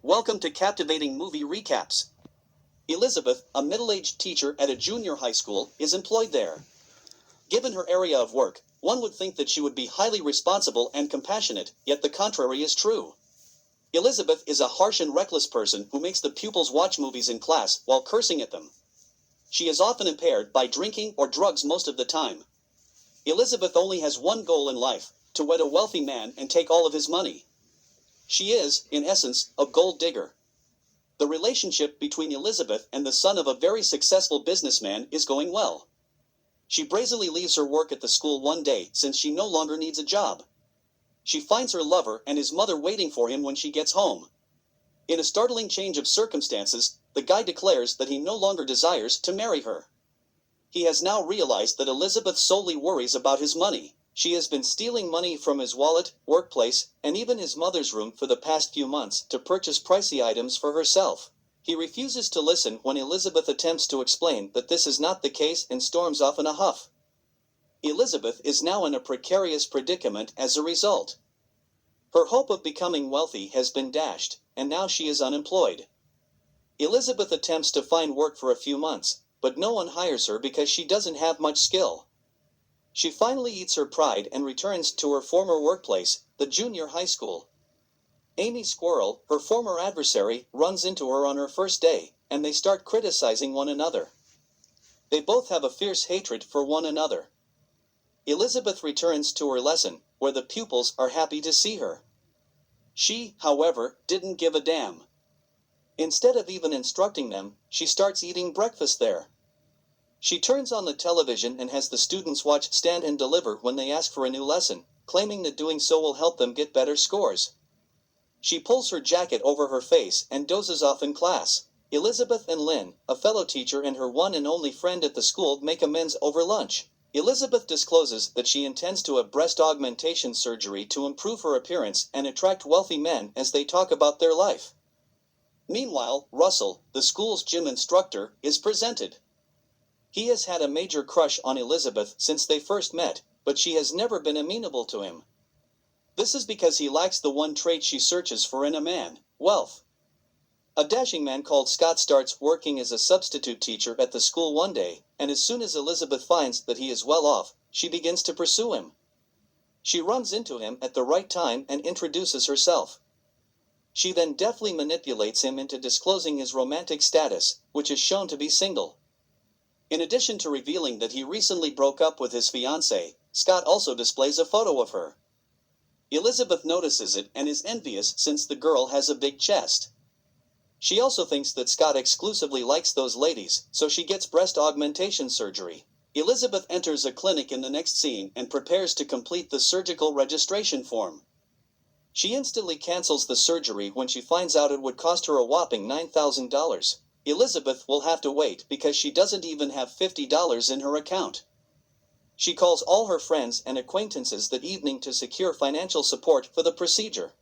Welcome to Captivating Movie Recaps. Elizabeth, a middle-aged teacher at a junior high school, is employed there. Given her area of work, one would think that she would be highly responsible and compassionate, yet the contrary is true. Elizabeth is a harsh and reckless person who makes the pupils watch movies in class while cursing at them. She is often impaired by drinking or drugs most of the time. Elizabeth only has one goal in life: to wed a wealthy man and take all of his money. She is, in essence, a gold digger. The relationship between Elizabeth and the son of a very successful businessman is going well. She brazenly leaves her work at the school one day since she no longer needs a job. She finds her lover and his mother waiting for him when she gets home. In a startling change of circumstances, the guy declares that he no longer desires to marry her. He has now realized that Elizabeth solely worries about his money. She has been stealing money from his wallet, workplace, and even his mother's room for the past few months to purchase pricey items for herself. He refuses to listen when Elizabeth attempts to explain that this is not the case and storms off in a huff. Elizabeth is now in a precarious predicament as a result. Her hope of becoming wealthy has been dashed, and now she is unemployed. Elizabeth attempts to find work for a few months, but no one hires her because she doesn't have much skill. She finally eats her pride and returns to her former workplace, the junior high school. Amy Squirrel, her former adversary, runs into her on her first day, and they start criticizing one another. They both have a fierce hatred for one another. Elizabeth returns to her lesson, where the pupils are happy to see her. She, however, didn't give a damn. Instead of even instructing them, she starts eating breakfast there. She turns on the television and has the students watch Stand and Deliver when they ask for a new lesson, claiming that doing so will help them get better scores. She pulls her jacket over her face and dozes off in class. Elizabeth and Lynn, a fellow teacher and her one and only friend at the school, make amends over lunch. Elizabeth discloses that she intends to have breast augmentation surgery to improve her appearance and attract wealthy men as they talk about their life. Meanwhile, Russell, the school's gym instructor, is presented. He has had a major crush on Elizabeth since they first met, but she has never been amenable to him. This is because he lacks the one trait she searches for in a man: wealth. A dashing man called Scott starts working as a substitute teacher at the school one day, and as soon as Elizabeth finds that he is well off, she begins to pursue him. She runs into him at the right time and introduces herself. She then deftly manipulates him into disclosing his romantic status, which is shown to be single. In addition to revealing that he recently broke up with his fiancé, Scott also displays a photo of her. Elizabeth notices it and is envious since the girl has a big chest. She also thinks that Scott exclusively likes those ladies, so she gets breast augmentation surgery. Elizabeth enters a clinic in the next scene and prepares to complete the surgical registration form. She instantly cancels the surgery when she finds out it would cost her a whopping $9,000. Elizabeth will have to wait because she doesn't even have $50 in her account. She calls all her friends and acquaintances that evening to secure financial support for the procedure.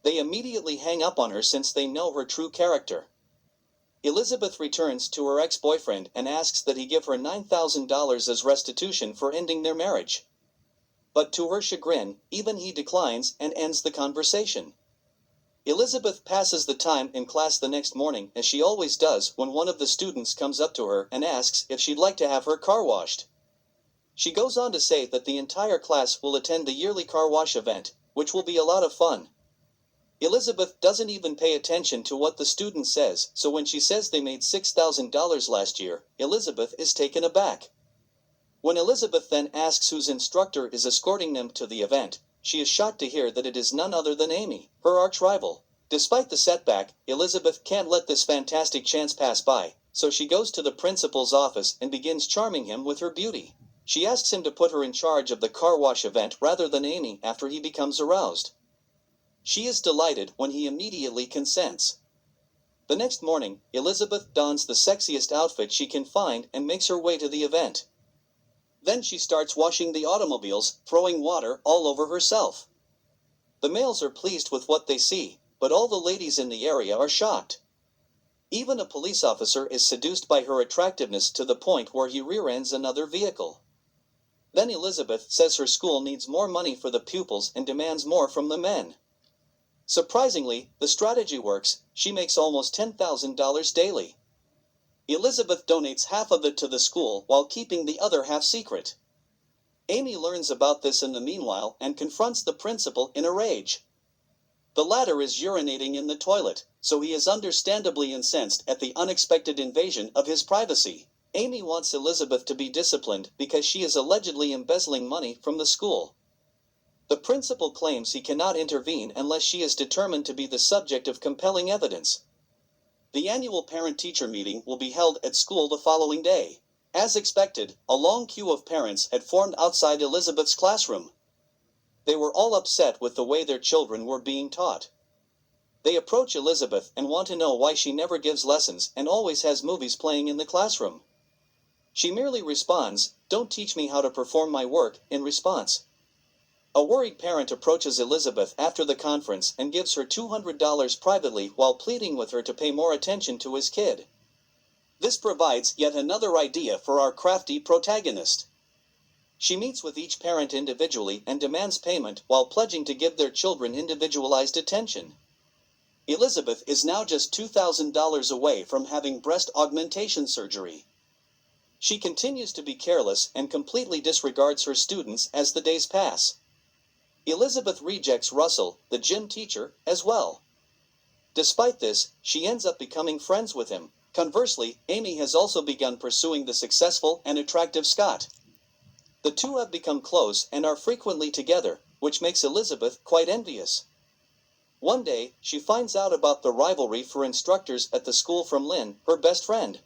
They immediately hang up on her since they know her true character. Elizabeth returns to her ex-boyfriend and asks that he give her $9,000 as restitution for ending their marriage. But to her chagrin, even he declines and ends the conversation. Elizabeth passes the time in class the next morning as she always does when one of the students comes up to her and asks if she'd like to have her car washed. She goes on to say that the entire class will attend the yearly car wash event, which will be a lot of fun. Elizabeth doesn't even pay attention to what the student says, so when she says they made $6,000 last year, Elizabeth is taken aback. When Elizabeth then asks whose instructor is escorting them to the event, she is shocked to hear that it is none other than Amy, her arch-rival. Despite the setback, Elizabeth can't let this fantastic chance pass by, so she goes to the principal's office and begins charming him with her beauty. She asks him to put her in charge of the car wash event rather than Amy after he becomes aroused. She is delighted when he immediately consents. The next morning, Elizabeth dons the sexiest outfit she can find and makes her way to the event. Then she starts washing the automobiles, throwing water all over herself. The males are pleased with what they see, but all the ladies in the area are shocked. Even a police officer is seduced by her attractiveness to the point where he rear-ends another vehicle. Then Elizabeth says her school needs more money for the pupils and demands more from the men. Surprisingly, the strategy works. She makes almost $10,000 daily. Elizabeth donates half of it to the school while keeping the other half secret. Amy learns about this in the meanwhile and confronts the principal in a rage. The latter is urinating in the toilet, so he is understandably incensed at the unexpected invasion of his privacy. Amy wants Elizabeth to be disciplined because she is allegedly embezzling money from the school. The principal claims he cannot intervene unless she is determined to be the subject of compelling evidence. The annual parent-teacher meeting will be held at school the following day. As expected, a long queue of parents had formed outside Elizabeth's classroom. They were all upset with the way their children were being taught. They approach Elizabeth and want to know why she never gives lessons and always has movies playing in the classroom. She merely responds, "Don't teach me how to perform my work," in response. A worried parent approaches Elizabeth after the conference and gives her $200 privately while pleading with her to pay more attention to his kid. This provides yet another idea for our crafty protagonist. She meets with each parent individually and demands payment while pledging to give their children individualized attention. Elizabeth is now just $2,000 away from having breast augmentation surgery. She continues to be careless and completely disregards her students as the days pass. Elizabeth rejects Russell, the gym teacher, as well. Despite this, she ends up becoming friends with him. Conversely, Amy has also begun pursuing the successful and attractive Scott. The two have become close and are frequently together, which makes Elizabeth quite envious. One day, she finds out about the rivalry for instructors at the school from Lynn, her best friend.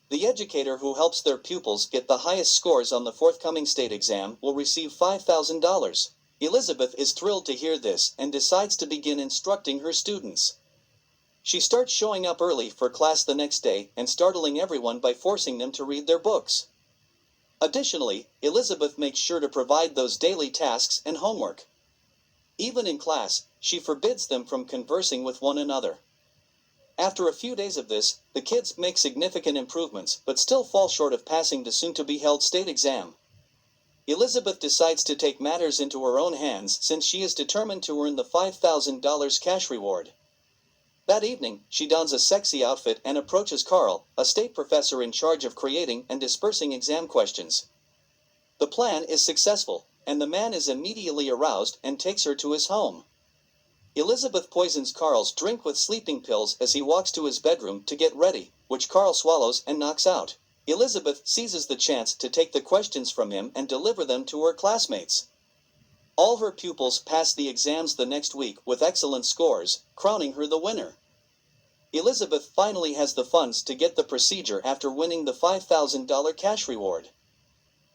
The educator who helps their pupils get the highest scores on the forthcoming state exam will receive $5,000. Elizabeth is thrilled to hear this and decides to begin instructing her students. She starts showing up early for class the next day and startling everyone by forcing them to read their books. Additionally, Elizabeth makes sure to provide those daily tasks and homework. Even in class, she forbids them from conversing with one another. After a few days of this, the kids make significant improvements but still fall short of passing the soon-to-be-held state exam. Elizabeth decides to take matters into her own hands since she is determined to earn the $5,000 cash reward. That evening, she dons a sexy outfit and approaches Carl, a state professor in charge of creating and dispersing exam questions. The plan is successful, and the man is immediately aroused and takes her to his home. Elizabeth poisons Carl's drink with sleeping pills as he walks to his bedroom to get ready, which Carl swallows and knocks out. Elizabeth seizes the chance to take the questions from him and deliver them to her classmates. All her pupils pass the exams the next week with excellent scores, crowning her the winner. Elizabeth finally has the funds to get the procedure after winning the $5,000 cash reward.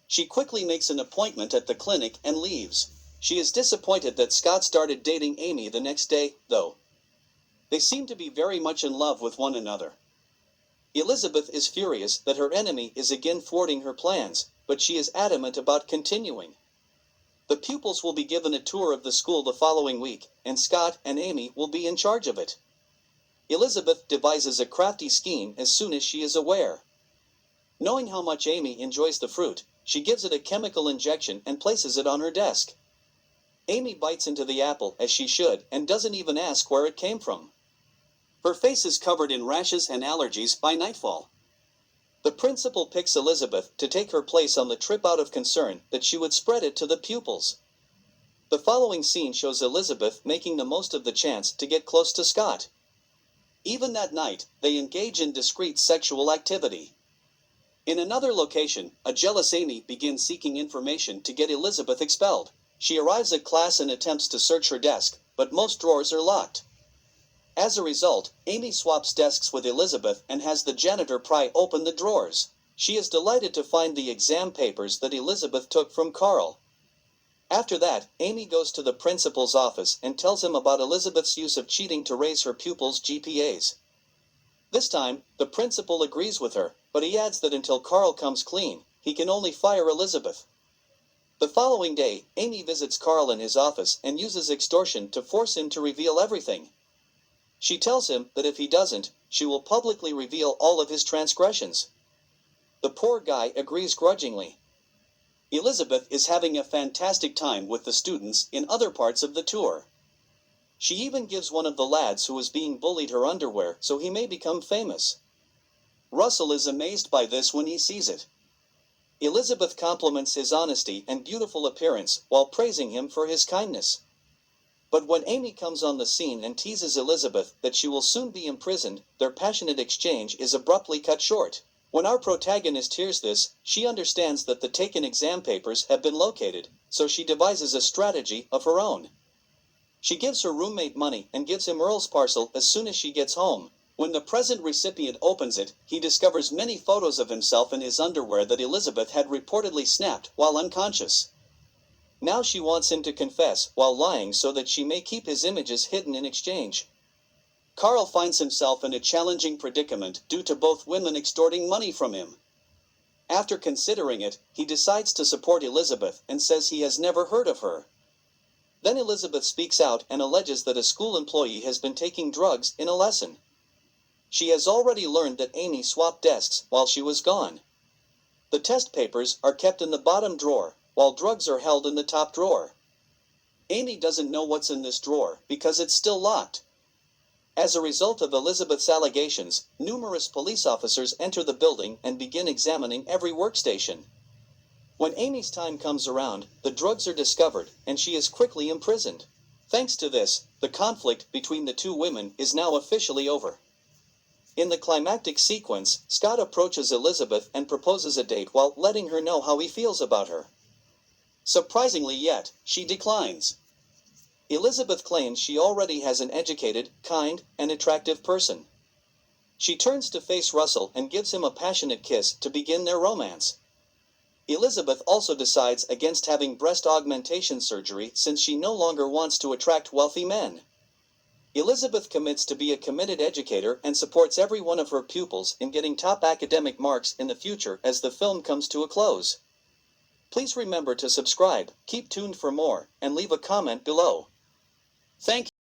She quickly makes an appointment at the clinic and leaves. She is disappointed that Scott started dating Amy the next day, though. They seem to be very much in love with one another. Elizabeth is furious that her enemy is again thwarting her plans, but she is adamant about continuing. The pupils will be given a tour of the school the following week, and Scott and Amy will be in charge of it. Elizabeth devises a crafty scheme as soon as she is aware. Knowing how much Amy enjoys the fruit, she gives it a chemical injection and places it on her desk. Amy bites into the apple as she should and doesn't even ask where it came from. Her face is covered in rashes and allergies by nightfall. The principal picks Elizabeth to take her place on the trip out of concern that she would spread it to the pupils. The following scene shows Elizabeth making the most of the chance to get close to Scott. Even that night, they engage in discreet sexual activity. In another location, a jealous Amy begins seeking information to get Elizabeth expelled. She arrives at class and attempts to search her desk, but most drawers are locked. As a result, Amy swaps desks with Elizabeth and has the janitor pry open the drawers. She is delighted to find the exam papers that Elizabeth took from Carl. After that, Amy goes to the principal's office and tells him about Elizabeth's use of cheating to raise her pupils' GPAs. This time, the principal agrees with her, but he adds that until Carl comes clean, he can only fire Elizabeth. The following day, Amy visits Carl in his office and uses extortion to force him to reveal everything. She tells him that if he doesn't, she will publicly reveal all of his transgressions. The poor guy agrees grudgingly. Elizabeth is having a fantastic time with the students in other parts of the tour. She even gives one of the lads who is being bullied her underwear so he may become famous. Russell is amazed by this when he sees it. Elizabeth compliments his honesty and beautiful appearance while praising him for his kindness. But when Amy comes on the scene and teases Elizabeth that she will soon be imprisoned, their passionate exchange is abruptly cut short. When our protagonist hears this, she understands that the taken exam papers have been located, so she devises a strategy of her own. She gives her roommate money and gives him Earl's parcel as soon as she gets home. When the present recipient opens it, he discovers many photos of himself in his underwear that Elizabeth had reportedly snapped while unconscious. Now she wants him to confess while lying so that she may keep his images hidden in exchange. Carl finds himself in a challenging predicament due to both women extorting money from him. After considering it, he decides to support Elizabeth and says he has never heard of her. Then Elizabeth speaks out and alleges that a school employee has been taking drugs in a lesson. She has already learned that Amy swapped desks while she was gone. The test papers are kept in the bottom drawer, while drugs are held in the top drawer. Amy doesn't know what's in this drawer because it's still locked. As a result of Elizabeth's allegations, numerous police officers enter the building and begin examining every workstation. When Amy's time comes around, the drugs are discovered, and she is quickly imprisoned. Thanks to this, the conflict between the two women is now officially over. In the climactic sequence, Scott approaches Elizabeth and proposes a date while letting her know how he feels about her. Surprisingly yet, she declines. Elizabeth claims she already has an educated, kind, and attractive person. She turns to face Russell and gives him a passionate kiss to begin their romance. Elizabeth also decides against having breast augmentation surgery since she no longer wants to attract wealthy men. Elizabeth commits to be a committed educator and supports every one of her pupils in getting top academic marks in the future as the film comes to a close. Please remember to subscribe, keep tuned for more, and leave a comment below. Thank you.